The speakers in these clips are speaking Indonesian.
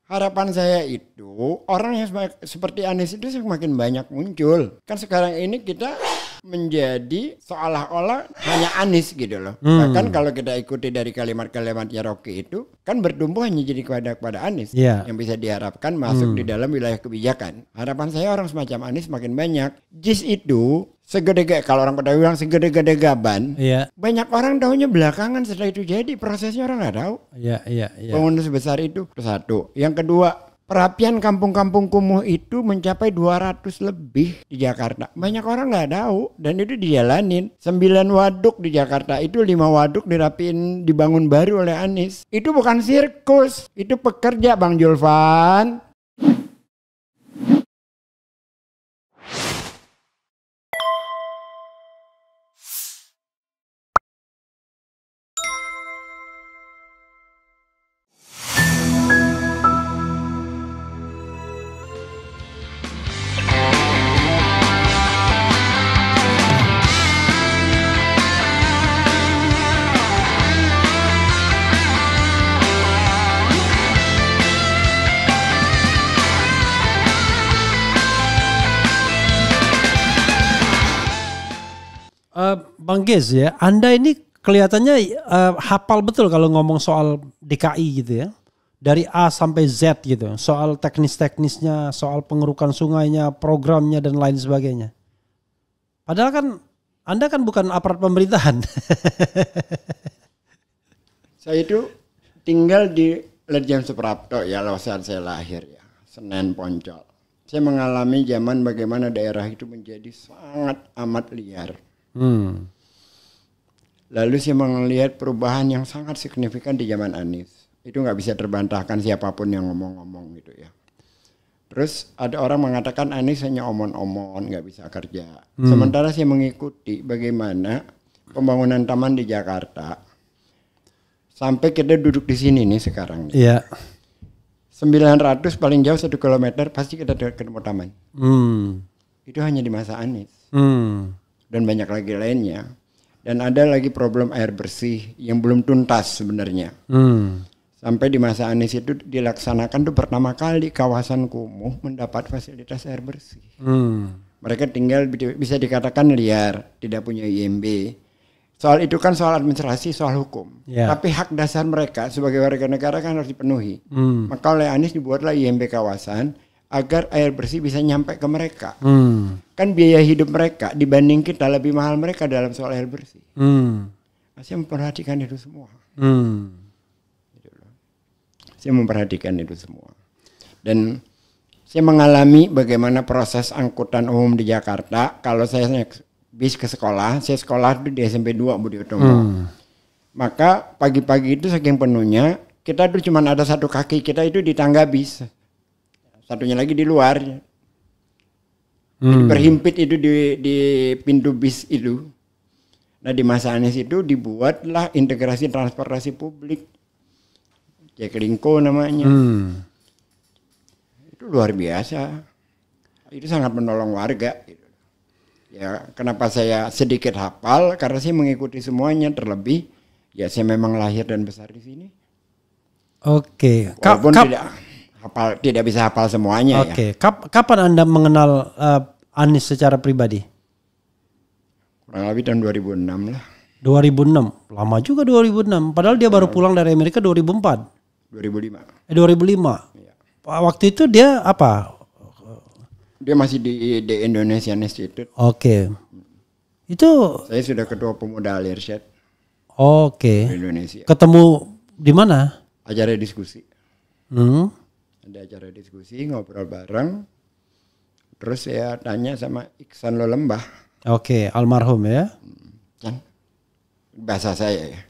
Harapan saya itu orang yang seperti Anies itu semakin banyak muncul. Kan sekarang ini kita menjadi seolah-olah hanya Anies gitu loh. Bahkan kalau kita ikuti dari kalimat-kalimatnya Rocky itu kan bertumbuh hanya jadi kepada Anies yang bisa diharapkan masuk di dalam wilayah kebijakan. Harapan saya orang semacam Anies makin banyak. JIS itu segede, kalau orang pada bilang segede-gede gaban, banyak orang tahunya belakangan setelah itu jadi, prosesnya orang nggak tahu. Bangunan sebesar itu satu. Yang kedua, perapian kampung-kampung kumuh itu mencapai 200 lebih di Jakarta. Banyak orang nggak tahu dan itu dijalanin. 9 waduk di Jakarta itu 5 waduk dirapiin, dibangun baru oleh Anies. Itu bukan sirkus, itu pekerja Bang Julvan. Bang Gez ya, Anda ini kelihatannya hafal betul kalau ngomong soal DKI gitu ya. Dari A sampai Z gitu. Soal teknis-teknisnya, soal pengerukan sungainya, programnya dan lain sebagainya. Padahal kan Anda kan bukan aparat pemerintahan. Saya itu tinggal di Ledjen Suprapto ya, saat saya lahir ya. Senen Poncol. Saya mengalami zaman bagaimana daerah itu menjadi sangat amat liar. Lalu saya melihat perubahan yang sangat signifikan di zaman Anies. Itu nggak bisa terbantahkan siapapun yang ngomong-ngomong gitu ya. Terus ada orang mengatakan Anies hanya omon-omon, nggak bisa kerja. Sementara saya mengikuti bagaimana pembangunan taman di Jakarta. Sampai kita duduk di sini nih sekarang. Iya. 900 paling jauh 1 kilometer pasti kita ketemu taman. Itu hanya di masa Anies. Dan banyak lagi lainnya. Dan ada lagi problem air bersih yang belum tuntas sebenarnya. Sampai di masa Anies itu dilaksanakan tuh pertama kali kawasan kumuh mendapat fasilitas air bersih. Mereka tinggal bisa dikatakan liar, tidak punya IMB. Soal itu kan soal administrasi, soal hukum. Tapi hak dasar mereka sebagai warga negara kan harus dipenuhi. Maka oleh Anies dibuatlah IMB kawasan agar air bersih bisa nyampe ke mereka. Kan biaya hidup mereka dibanding kita lebih mahal mereka dalam soal air bersih. Saya memperhatikan itu semua. Saya memperhatikan itu semua. Dan saya mengalami bagaimana proses angkutan umum di Jakarta. Kalau saya naik bis ke sekolah, saya sekolah di SMP 2 Budi Utomo. Maka pagi-pagi itu saking penuhnya, kita tuh cuma ada satu kaki kita itu di tangga bis. Satunya lagi di luar. Jadi berhimpit itu di pintu bis itu. Nah di masa Anies itu dibuatlah integrasi transportasi publik. Jaklingko namanya. Itu luar biasa. Itu sangat menolong warga. Ya kenapa saya sedikit hafal? Karena saya mengikuti semuanya, terlebih ya saya memang lahir dan besar di sini. Oke. Walaupun tidak bisa hafal semuanya. Oke. Kapan Anda mengenal Anies secara pribadi? Kurang lebih tahun 2006 lah. 2006. Lama juga 2006. Padahal dia baru pulang dari Amerika 2004. 2005. 2005. Iya. Waktu itu dia apa? Dia masih di Indonesian Institute. Oke. Itu saya sudah ketua pemuda Al-Irsyad. Oke. Di Indonesia. Ketemu di mana? Acara diskusi. Ada acara diskusi, ngobrol bareng. Terus saya tanya sama Iksan Lolembah. Oke, almarhum ya. Kan bahasa saya ya.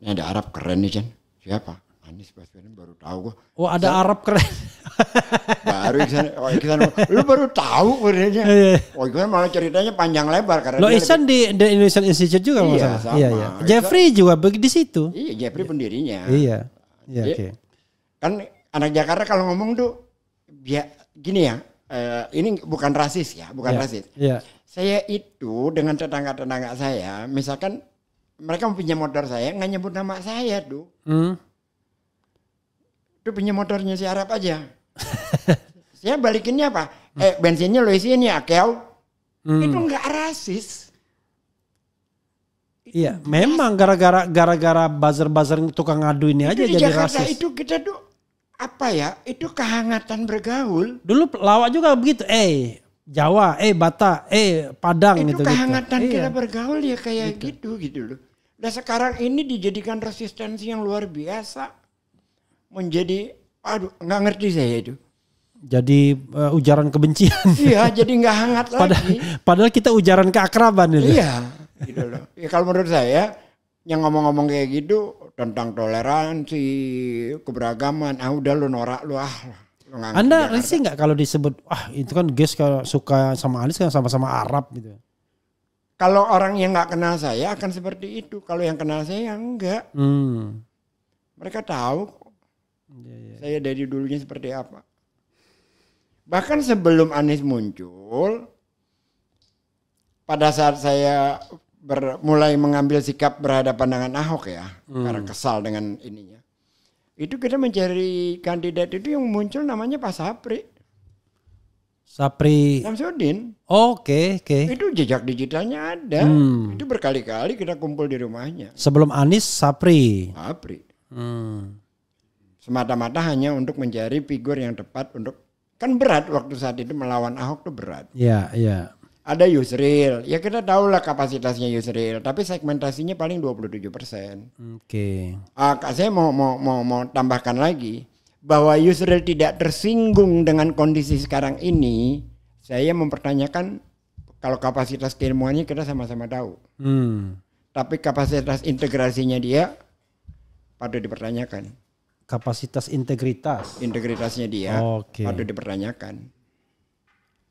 Ini ada Arab keren nih, Jan. Siapa? Anies Baswedan, baru tahu gua. Oh, ada Arab keren. Baru Iksan, lu baru tahu kerennya. Oh, Iksan malah ceritanya panjang lebar karena lo Iksan di Indonesian Institute juga iya, sama. Iya. Jeffrey juga di situ. Iya, Jeffrey pendirinya. Iya, oke. Kan anak Jakarta kalau ngomong tuh gini ya, ini bukan rasis ya, bukan rasis. Iya. Saya itu dengan tetangga-tetangga saya, misalkan mereka mau pinjam motor saya, nggak nyebut nama saya tuh. Itu punya motornya si Arab aja. Saya balikinnya apa? Bensinnya lo isiin ya, keo. Itu nggak rasis. Iya, memang gara-gara buzzer tukang ngadu ini aja di jadi Jakarta rasis. itu kita tuh apa ya? Itu kehangatan bergaul. Dulu lawak juga begitu. Jawa, Batak, Padang Itu gitu. kehangatan Iya. kita bergaul ya kayak gitu loh. Dan sekarang ini dijadikan resistensi yang luar biasa. Menjadi, aduh nggak ngerti saya itu. Jadi ujaran kebencian. Iya, jadi nggak hangat lagi. Padahal kita ujaran keakraban itu. Iya, gitu loh. Ya kalau menurut saya yang ngomong-ngomong kayak gitu tentang toleransi, keberagaman, udah lu norak lu lu nggak ngerti Anda Jakarta. risih nggak kalau disebut itu kan guys kalau suka sama Anies kan sama-sama Arab gitu. Kalau orang yang nggak kenal saya akan seperti itu. Kalau yang kenal saya enggak. Mereka tahu saya dari dulunya seperti apa. Bahkan sebelum Anies muncul, pada saat saya mulai mengambil sikap berhadapan dengan Ahok ya, karena kesal dengan ininya. Itu kita mencari kandidat itu yang muncul namanya Pak Sapri. Samsudin. Oke. Itu jejak digitalnya ada. Itu berkali-kali kita kumpul di rumahnya. Sebelum Anies Sapri. Semata-mata hanya untuk mencari figur yang tepat untuk, kan berat waktu saat itu melawan Ahok tuh berat. Iya. Ada Yusril, ya kita tahu lah kapasitasnya Yusril, tapi segmentasinya paling 27%. Oke. Saya mau tambahkan lagi bahwa Yusril tidak tersinggung dengan kondisi sekarang ini. Saya mempertanyakan kalau kapasitas keilmuannya kita sama-sama tahu. Tapi kapasitas integrasinya dia patut dipertanyakan. Kapasitas Integritasnya dia patut dipertanyakan.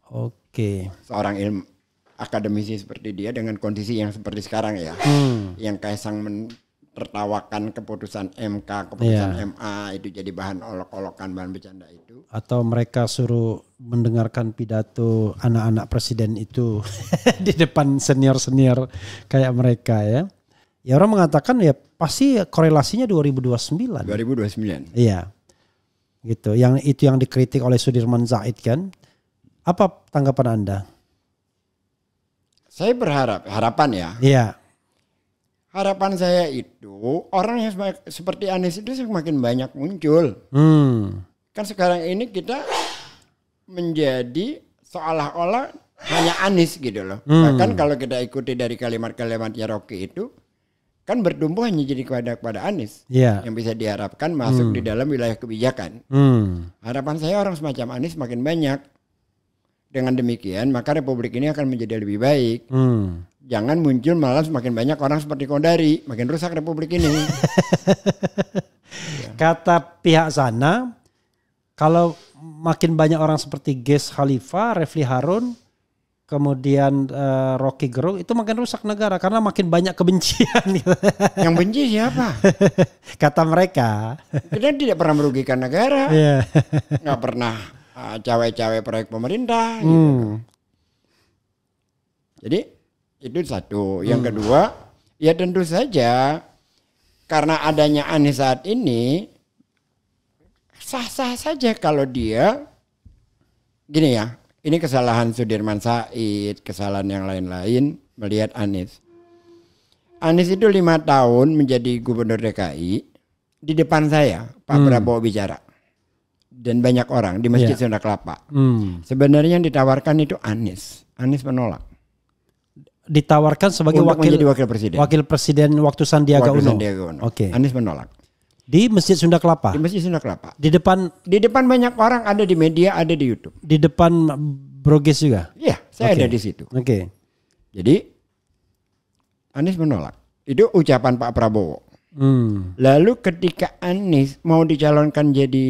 Oke. Seorang akademisi seperti dia dengan kondisi yang seperti sekarang ya. Yang Kaisang tertawakan keputusan MK, keputusan MA itu jadi bahan olok-olokan, bahan bercanda itu. Atau mereka suruh mendengarkan pidato anak-anak presiden itu di depan senior-senior kayak mereka ya. Ya orang mengatakan ya pasti korelasinya 2029. 2029. Iya. Gitu. Itu yang dikritik oleh Sudirman Said kan. Apa tanggapan Anda? Saya harapan ya. Iya. Harapan saya itu orang yang seperti Anies itu semakin banyak muncul. Kan sekarang ini kita menjadi seolah-olah hanya Anies gitu loh. Bahkan kalau kita ikuti dari kalimat-kalimatnya Rocky itu kan bertumbuh hanya jadi kepada Anies yang bisa diharapkan masuk di dalam wilayah kebijakan. Harapan saya orang semacam Anies makin banyak. Dengan demikian maka Republik ini akan menjadi lebih baik. Jangan muncul malah semakin banyak orang seperti Kodari, makin rusak Republik ini. Kata pihak sana, kalau makin banyak orang seperti Ges Khalifah, Refli Harun, kemudian Rocky Gerung itu makin rusak negara karena makin banyak kebencian. Yang benci siapa? Kata mereka. Kita tidak pernah merugikan negara, nggak pernah cawe-cawe proyek pemerintah. Gitu. Jadi itu satu. Yang kedua, ya tentu saja karena adanya Anies saat ini sah-sah saja kalau dia gini ya. Ini kesalahan Sudirman Said, kesalahan yang lain-lain melihat Anies. Anies itu 5 tahun menjadi gubernur DKI. Di depan saya Pak Prabowo bicara. Dan banyak orang di Masjid Sunda Kelapa. Sebenarnya yang ditawarkan itu Anies. Anies menolak. Ditawarkan sebagai menjadi wakil presiden. Wakil presiden waktu Sandiaga Uno. Oke. Anies menolak. Di Masjid Sunda Kelapa. Di Masjid Sunda Kelapa. Di depan banyak orang, ada di media, ada di YouTube. Di depan Broges juga. Iya, saya ada di situ. Oke. Jadi Anies menolak. Itu ucapan Pak Prabowo. Lalu ketika Anies mau dicalonkan jadi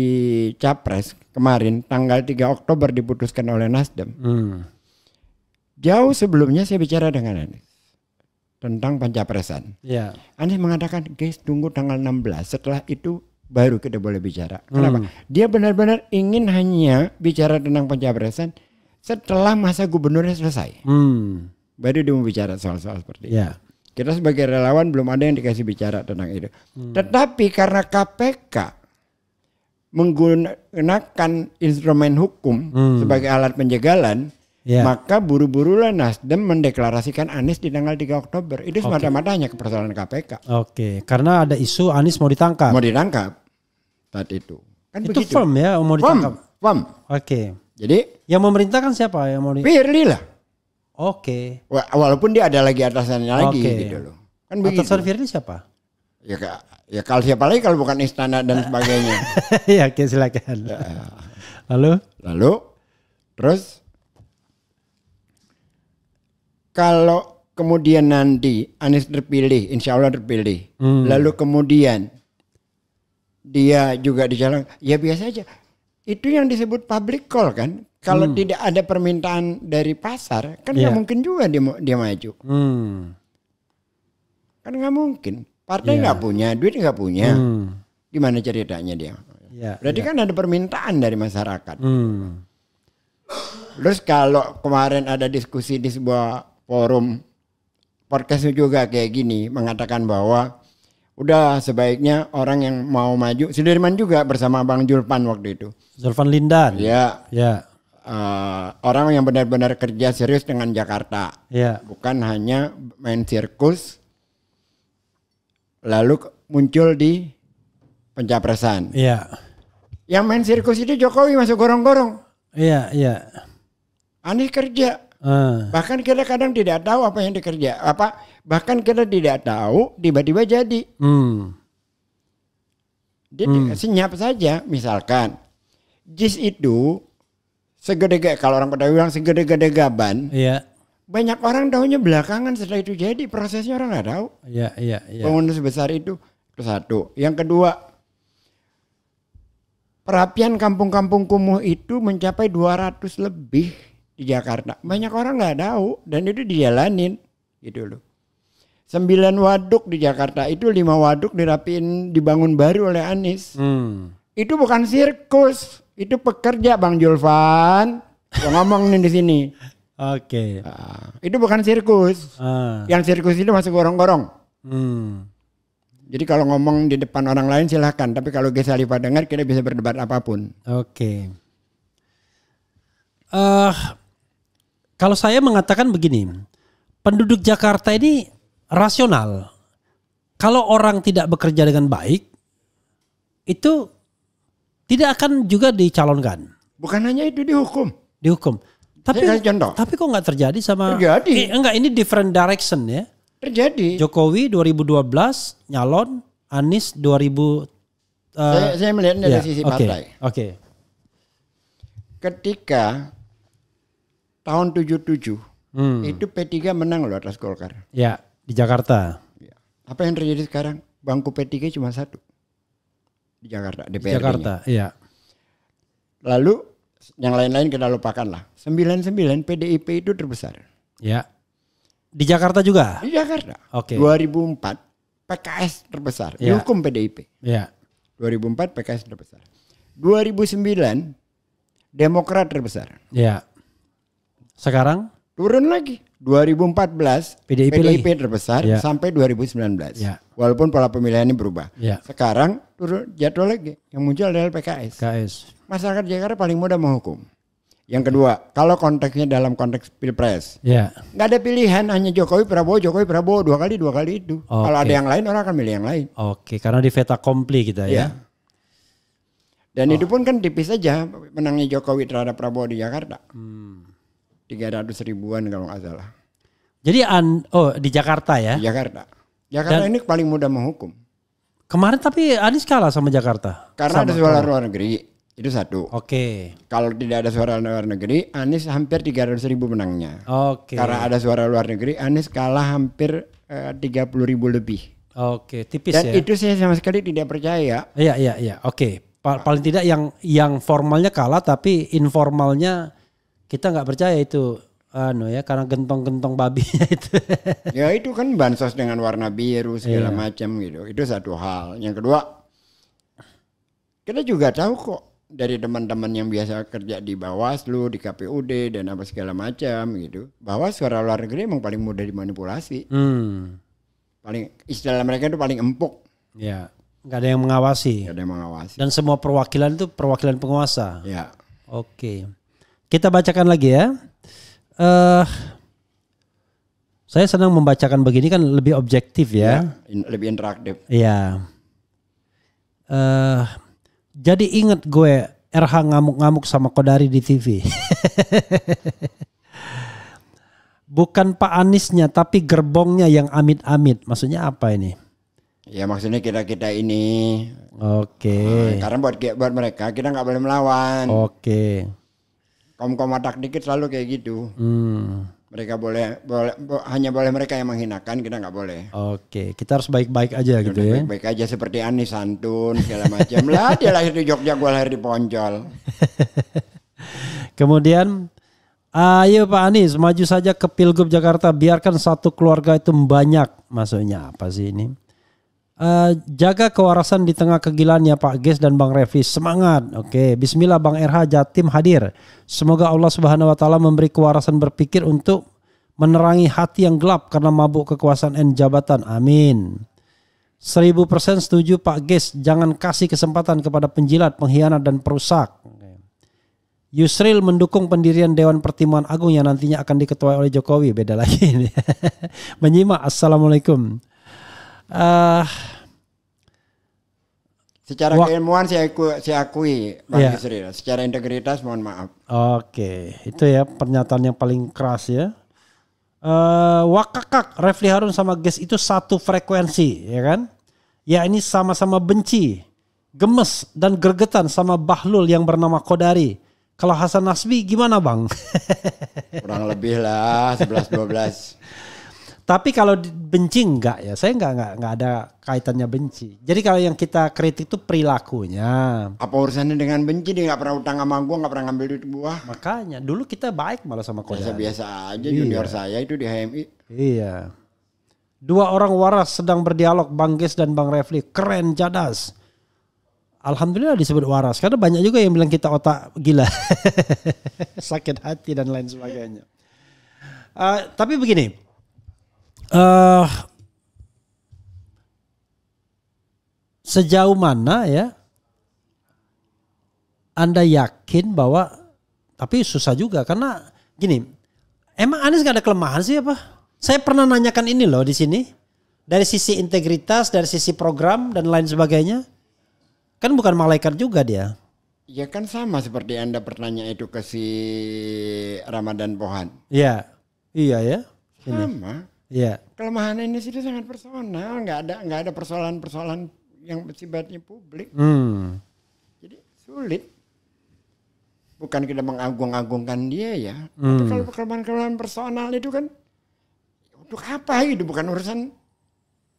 capres kemarin tanggal 3 Oktober diputuskan oleh Nasdem. Jauh sebelumnya saya bicara dengan Anies tentang pencapresan. Anies mengatakan, guys tunggu tanggal 16, setelah itu baru kita boleh bicara. Kenapa? Dia benar-benar ingin hanya bicara tentang pencapresan setelah masa gubernurnya selesai. Baru dia mau bicara soal-soal seperti itu. Kita sebagai relawan belum ada yang dikasih bicara tentang itu. Tetapi karena KPK menggunakan instrumen hukum sebagai alat penjagalan, maka buru-burulah Nasdem mendeklarasikan Anies di tanggal 3 Oktober. Itu semata-mata hanya persoalan KPK. Oke, karena ada isu Anies mau ditangkap. Mau ditangkap saat itu. Kan itu begitu. firm ya, mau ditangkap. Firm. Oke. Jadi yang memerintahkan siapa yang mau Firly lah. Oke. Walaupun dia ada lagi atasannya lagi gitu loh. Kan begitu. Atasan Firly siapa? Ya kalau siapa lagi kalau bukan istana dan sebagainya. Ya, oke, silakan. Ya. Lalu terus kalau kemudian nanti Anies terpilih, insya Allah terpilih, lalu kemudian dia juga dicalon, ya biasa aja. Itu yang disebut public call kan. Kalau tidak ada permintaan dari pasar, kan nggak mungkin juga dia maju. Kan nggak mungkin. Partai nggak punya, duit nggak punya. Gimana ceritanya dia? Berarti kan ada permintaan dari masyarakat. Terus kalau kemarin ada diskusi di sebuah forum podcast juga kayak gini, mengatakan bahwa udah sebaiknya orang yang mau maju, Sudirman juga bersama Bang Julpan waktu itu. Zulfan Lindan. Ya. Orang yang benar-benar kerja serius dengan Jakarta. Bukan hanya main sirkus lalu muncul di pencapresan. Yang main sirkus itu Jokowi masuk gorong-gorong. Anies kerja. Bahkan kita kadang tidak tahu apa yang dikerja. Bahkan kita tidak tahu tiba-tiba jadi. Dia senyap saja. Misalkan JIS itu segede, kalau orang pada bilang segede-gede gaban. Banyak orang tahunya belakangan setelah itu jadi. Prosesnya orang nggak tahu. Bangunan sebesar itu satu. Yang kedua, perapian kampung-kampung kumuh itu mencapai 200 lebih di Jakarta. Banyak orang nggak tahu dan itu dijalanin gitu loh. 9 waduk di Jakarta itu 5 waduk dirapiin, dibangun baru oleh Anies. Itu bukan sirkus, itu pekerja Bang Julfan. Yang ngomong nih di sini. Oke. Itu bukan sirkus. Yang sirkus itu masuk gorong-gorong. Jadi kalau ngomong di depan orang lain silahkan. Tapi kalau Gheza Halifa dengar kita bisa berdebat apapun. Oke. Kalau saya mengatakan begini. Penduduk Jakarta ini rasional. Kalau orang tidak bekerja dengan baik. Itu tidak akan juga dicalonkan. Bukan hanya itu, dihukum. Tapi kok nggak terjadi sama? Terjadi. Enggak, ini different direction ya. Terjadi. Jokowi 2012 nyalon, Anies 2000. Saya melihat dari sisi partai. Oke. Ketika tahun 77 itu P3 menang loh atas Golkar. Ya, di Jakarta. Apa yang terjadi sekarang? Bangku P3 cuma 1 di Jakarta, DPRD-nya. Jakarta, iya. Lalu yang lain-lain kita lupakan lah. 99 PDIP itu terbesar. Ya. Di Jakarta juga? Di Jakarta. Oke. 2004 PKS terbesar. Dihukum PDIP. Ya. 2004 PKS terbesar. 2009 Demokrat terbesar. Ya. Sekarang? Turun lagi. 2014 PDIP terbesar sampai 2019. Ya. Walaupun pola pemilihan ini berubah. Ya. Sekarang turun jatuh lagi. Yang muncul adalah PKS. Masyarakat Jakarta paling mudah menghukum. Yang kedua, kalau konteksnya dalam konteks pilpres, nggak ada pilihan, hanya Jokowi Prabowo dua kali itu. Kalau ada yang lain orang akan milih yang lain. Oke, karena di fait accompli kita ya. Dan itu pun kan tipis saja menangnya Jokowi terhadap Prabowo di Jakarta. 300 ribuan kalau nggak salah. Jadi di Jakarta ya? Di Jakarta ini paling mudah menghukum. Kemarin tapi Anies kalah sama Jakarta. Karena ada suara luar negeri. Itu satu. Oke. Kalau tidak ada suara luar negeri, Anies hampir 300 ribu menangnya. Oke. Karena ada suara luar negeri, Anies kalah hampir 30 ribu lebih. Oke, tipis dan ya. Dan itu saya sama sekali tidak percaya. Iya. Oke. Paling tidak yang formalnya kalah, tapi informalnya kita nggak percaya itu. Karena gentong-gentong babinya itu. Ya itu kan bansos dengan warna biru segala macam gitu. Itu satu hal. Yang kedua, kita juga tahu kok dari teman-teman yang biasa kerja di Bawaslu, di KPUD dan apa segala macam gitu, bahwa suara luar negeri emang paling mudah dimanipulasi. Paling istilah mereka itu paling empuk. Ya. Nggak ada yang mengawasi. Nggak ada yang mengawasi. Dan semua perwakilan itu perwakilan penguasa. Ya. Oke. Kita bacakan lagi ya. Saya senang membacakan begini kan lebih objektif ya. Lebih interaktif. Iya. Jadi inget gue RH ngamuk-ngamuk sama Kodari di TV. Bukan Pak Anisnya tapi gerbongnya yang amit-amit. Maksudnya apa ini? Ya maksudnya kita ini. Oke. Karena buat mereka kita nggak boleh melawan. Oke. Kaum watak dikit selalu kayak gitu. Mereka hanya boleh mereka yang menghinakan, kita nggak boleh. Oke, kita harus baik-baik aja gitu ya. Baik-baik aja seperti Anis santun segala macam. Lah dia lahir di Jogja, gue lahir di Poncol. Kemudian ayo Pak Anies maju saja ke Pilgub Jakarta, biarkan satu keluarga itu banyak. Maksudnya apa sih ini? Jaga kewarasan di tengah kegilaannya Pak Ges dan Bang Refli. Semangat. Oke, bismillah Bang RH Jatim hadir. Semoga Allah Subhanahu wa taala memberi kewarasan berpikir untuk menerangi hati yang gelap karena mabuk kekuasaan dan jabatan. Amin. 1000% setuju Pak Ges, jangan kasih kesempatan kepada penjilat, pengkhianat dan perusak. Yusril mendukung pendirian Dewan Pertimbangan Agung yang nantinya akan diketuai oleh Jokowi. Beda lagi ini. Menyimak. Assalamualaikum. Secara keilmuan saya akui Bang Yusril. Secara integritas mohon maaf. Oke, itu ya pernyataan yang paling keras ya. Wakakak Refli Harun sama Ges itu satu frekuensi ya kan? Ya ini sama-sama benci, gemes dan gregetan sama Bahlul yang bernama Kodari. Kalau Hasan Nasbi gimana Bang? Kurang lebih lah 11-12. Tapi kalau benci enggak ya, saya enggak ada kaitannya benci. Jadi kalau yang kita kritik itu perilakunya. Apa urusannya dengan benci? Dia nggak pernah utang sama gue, nggak pernah ngambil duit gue. Makanya dulu kita baik malah sama Kodari. Biasa aja junior saya itu di HMI. Iya. Dua orang waras sedang berdialog Bang Ges dan Bang Refli. Keren jadas. Alhamdulillah disebut waras. Karena banyak juga yang bilang kita otak gila. Sakit hati dan lain sebagainya. Tapi begini. Sejauh mana ya Anda yakin bahwa, tapi susah juga karena gini, emang Anies gak ada kelemahan sih apa? Saya pernah nanyakan ini loh di sini, dari sisi integritas, dari sisi program dan lain sebagainya, kan bukan malaikat juga dia. Ya kan sama seperti Anda bertanya itu ke si Ramadan Pohan. Iya, iya ya. Sama. Iya. Kelemahan ini sih sangat personal, nggak ada persoalan-persoalan yang sifatnya publik. Jadi sulit. Bukan kita mengagung-agungkan dia ya. Tapi kalau kelemahan-kelemahan personal itu kan untuk apa itu bukan urusan.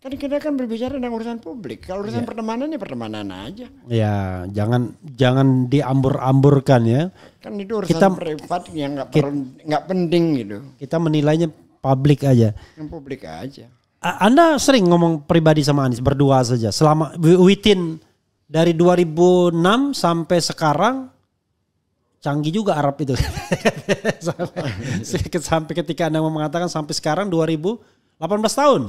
Kan kita kan berbicara tentang urusan publik. Kalau urusan pertemanan ya pertemanan aja. Ya, jangan diambur-amburkan ya. Kan itu urusan privat yang nggak penting gitu. Kita menilainya publik aja. Yang publik aja. Anda sering ngomong pribadi sama Anies berdua saja selama within dari 2006 sampai sekarang, canggih juga Arab itu. sampai ketika Anda mau mengatakan sampai sekarang 2018 tahun.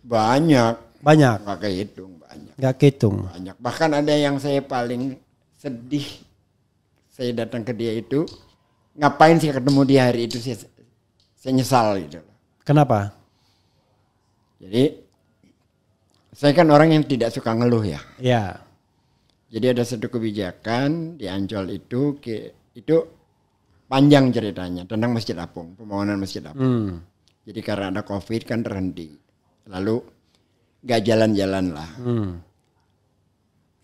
Banyak. Gak kehitung banyak. Gak kehitung. Banyak. Bahkan ada yang saya paling sedih. Saya datang ke dia itu, ngapain sih ketemu dia hari itu, saya nyesal gitu. Kenapa? Jadi saya kan orang yang tidak suka ngeluh ya. Iya. Jadi ada satu kebijakan di Ancol itu panjang ceritanya tentang Masjid Apung, pembangunan Masjid Apung. Jadi karena ada COVID kan terhenti. Lalu gak jalan-jalan lah.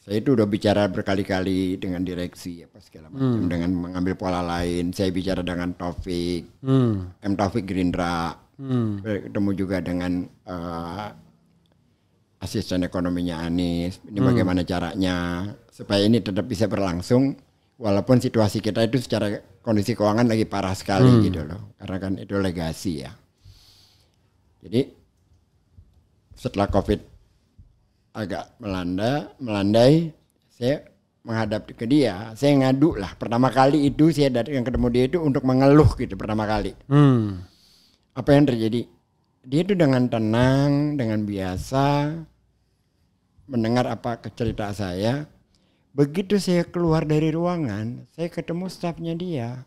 Saya itu udah bicara berkali-kali dengan direksi apa segala macam, dengan mengambil pola lain. Saya bicara dengan Taufik, M Taufik Gerindra, ketemu juga dengan asisten ekonominya Anies. Ini bagaimana caranya supaya ini tetap bisa berlangsung walaupun situasi kita itu secara kondisi keuangan lagi parah sekali gitu loh. Karena kan itu legasi ya. Jadi setelah COVID agak melandai, saya menghadap ke dia, saya ngadu lah. Pertama kali itu saya datang ketemu dia itu untuk mengeluh gitu pertama kali. Apa yang terjadi? Dia itu dengan tenang, dengan biasa mendengar apa cerita saya. Begitu saya keluar dari ruangan, saya ketemu stafnya dia,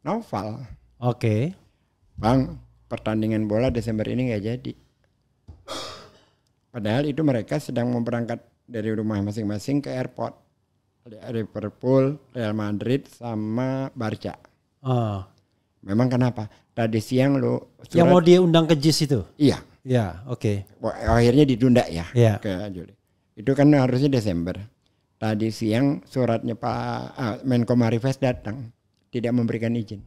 Noval. Oke. Bang, pertandingan bola Desember ini nggak jadi. Padahal itu mereka sedang mau berangkat dari rumah masing-masing ke airport. Liverpool, Real Madrid, sama Barca. Oh. Memang kenapa? Tadi siang lo surat, Yang mau dia undang ke JIS itu? Iya. Ya, oke. Akhirnya ditunda ya Iya. ke Juli. Itu kan harusnya Desember. Tadi siang suratnya Pak Menko Marifest datang, tidak memberikan izin.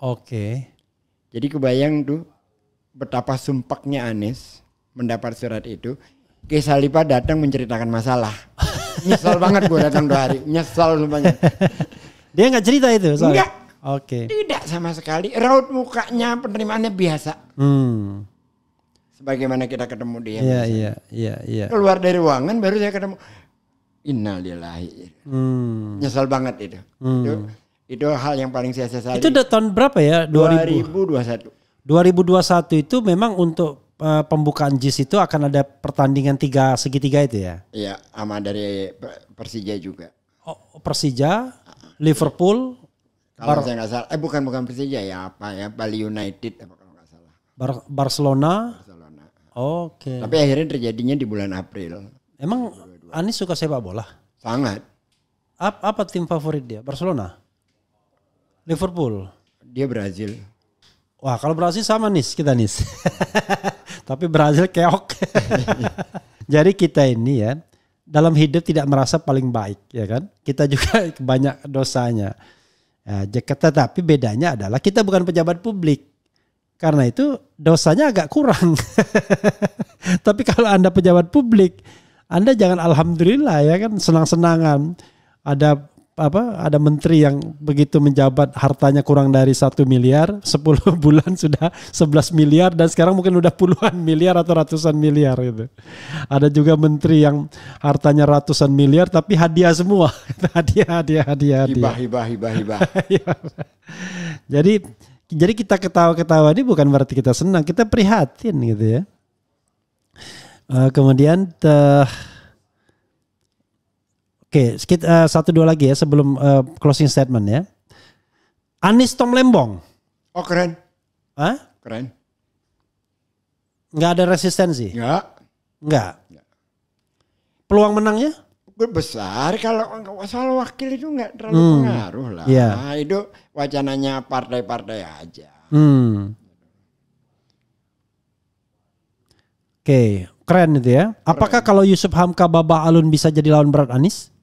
Oke. Jadi kebayang tuh betapa sumpahnya Anies mendapat surat itu. Kesalipa datang menceritakan masalah. Nyesal banget gue datang 2 hari. Nyesal semuanya. Dia nggak cerita itu soalnya? Enggak. Oke. Tidak sama sekali. Raut mukanya penerimaannya biasa. Sebagaimana kita ketemu dia. Iya. Keluar dari ruangan baru saya ketemu. Innalillahi. Nyesal banget itu. Itu hal yang paling saya sesali. Itu udah tahun berapa ya? 2021. 2021 itu memang untuk pembukaan JIS itu akan ada pertandingan 3 segitiga itu ya? Iya, sama dari Persija juga. Oh, Persija, Liverpool. Kalau saya nggak salah, bukan Persija ya, apa ya, Bali United apa kalau nggak salah. Barcelona. Oke. Tapi akhirnya terjadinya di bulan April. Emang Anies suka sepak bola? Sangat. Apa tim favorit dia? Barcelona? Liverpool? Dia Brazil. Wah, kalau Brazil sama kita Nis. Tapi Brazil keok. Jadi kita ini ya dalam hidup tidak merasa paling baik, ya kan? Kita juga banyak dosanya. Ya, tetapi bedanya adalah kita bukan pejabat publik. Karena itu dosanya agak kurang. Tapi kalau Anda pejabat publik, Anda jangan alhamdulillah ya kan, senang-senangan. Ada menteri yang begitu menjabat hartanya kurang dari 1 miliar, 10 bulan sudah 11 miliar dan sekarang mungkin udah puluhan miliar atau ratusan miliar gitu. Ada juga menteri yang hartanya ratusan miliar tapi hadiah semua. hadiah. Hibah. Jadi kita ketawa-ketawa ini bukan berarti kita senang, kita prihatin gitu ya. Kemudian Oke, satu dua lagi ya sebelum closing statement ya. Anies Tom Lembong. Oh keren. Hah? Keren. Nggak ada resistensi? Nggak. Peluang menangnya? Besar, kalau soal wakil itu nggak terlalu pengaruh lah. Yeah. Nah, itu wacananya partai-partai aja. Oke, keren itu ya. Apakah kalau Yusuf Hamka, Baba Alun bisa jadi lawan berat Anies?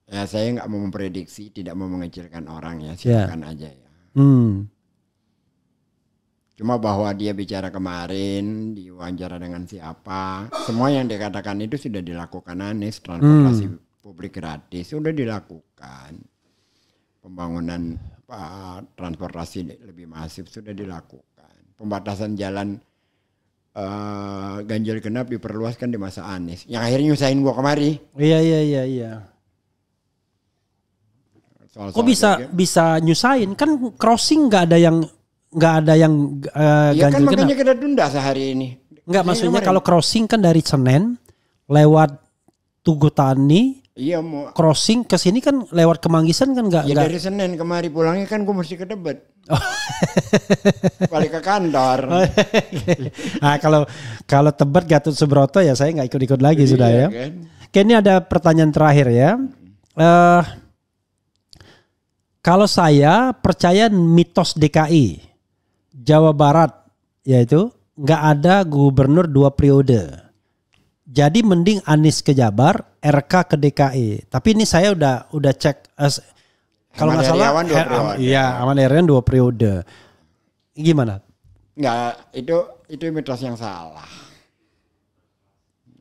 Ya saya nggak mau memprediksi, tidak mau mengecilkan orang ya, silakan aja ya. Cuma bahwa dia bicara kemarin, diwawancara dengan siapa, semua yang dikatakan itu sudah dilakukan Anies. Transportasi publik gratis sudah dilakukan, pembangunan transportasi lebih masif sudah dilakukan, pembatasan jalan ganjil genap diperluaskan di masa Anies, yang akhirnya nyusahin gua kemari. Iya. Kok bisa nyusahin? Kan crossing nggak ada yang ya kan ganjil genap. makanya kita tunda sehari ini. Enggak, maksudnya kalau crossing kan dari Senen lewat Tugu Tani. Iya mau crossing ke sini kan lewat Kemanggisan kan enggak. Ya dari Senen kemari pulangnya kan gue mesti ke Tebet. Balik ke kantor. Nah, kalau Tebet Gatot Subroto ya saya nggak ikut-ikut lagi sudah ya. Kan? Oke, ini ada pertanyaan terakhir ya. Kalau saya percaya mitos DKI Jawa Barat yaitu nggak ada gubernur 2 periode. Jadi mending Anies ke Jabar, RK ke DKI. Tapi ini saya udah cek kalau nggak salah Ahmad Heriawan 2 periode. Gimana? Nggak, itu mitos yang salah.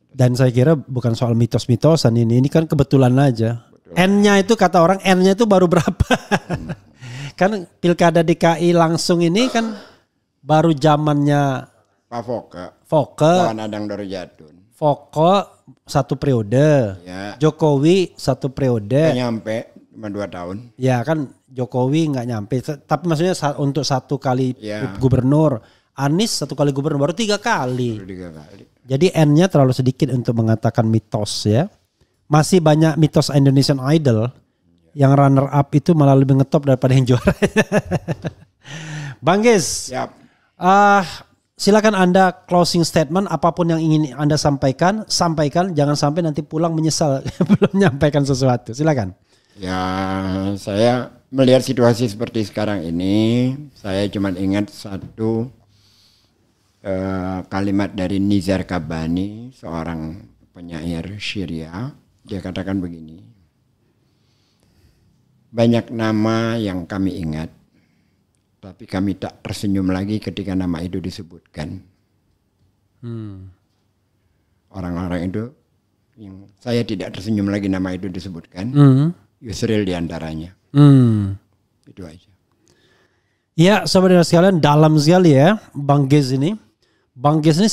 Dan saya kira bukan soal mitos-mitosan ini kan kebetulan aja. N-nya itu kata orang N-nya itu baru berapa? Kan pilkada DKI langsung ini kan baru zamannya Pak Foke. Lawan Adang Dorojatun. Foke 1 periode. Ya. Jokowi 1 periode. Nggak nyampe cuma 2 tahun. Ya kan Jokowi nggak nyampe. Tapi maksudnya untuk 1 kali gubernur. Anies 1 kali gubernur baru 3 kali. Jadi N-nya terlalu sedikit untuk mengatakan mitos ya. Masih banyak mitos Indonesian Idol yang runner up itu malah lebih ngetop daripada yang juara. Bang Giz, Siap. silakan Anda closing statement apapun yang ingin Anda sampaikan, jangan sampai nanti pulang menyesal belum menyampaikan sesuatu. Silakan. Ya, saya melihat situasi seperti sekarang ini, saya cuma ingat satu kalimat dari Nizar Kabani, seorang penyair Syria. Dia katakan begini, banyak nama yang kami ingat, tapi kami tak tersenyum lagi ketika nama itu disebutkan. Orang-orang itu yang saya tidak tersenyum lagi nama itu disebutkan, Yusril diantaranya. Itu aja. Ya, saudara sekalian, dalam sekali ya Bang Giz ini. Bang Giz ini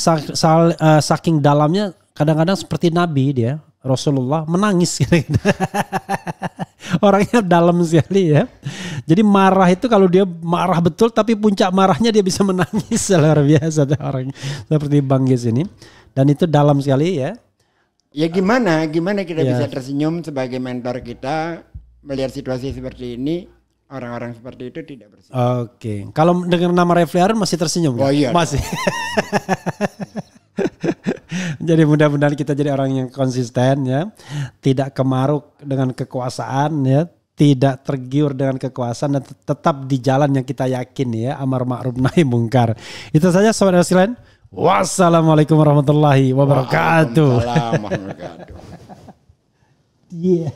saking dalamnya, kadang-kadang seperti Nabi dia, Rasulullah menangis. Orangnya dalam sekali ya. Jadi marah itu kalau dia marah betul, tapi puncak marahnya dia bisa menangis. Luar biasa orang seperti Bang Giz ini. Dan itu dalam sekali ya. Ya gimana kita bisa tersenyum sebagai mentor kita melihat situasi seperti ini, orang-orang seperti itu tidak bersenyum. Oke, kalau dengar nama Refli Harun masih tersenyum? Oh iya. Masih. Jadi mudah-mudahan kita jadi orang yang konsisten ya, tidak kemaruk dengan kekuasaan ya, tidak tergiur dengan kekuasaan dan tetap di jalan yang kita yakin ya, amar ma'ruf nahi mungkar. Itu saja saudara sekalian. Wassalamualaikum warahmatullahi wabarakatuh. Waalaikumsalam warahmatullahi wabarakatuh. Yeah.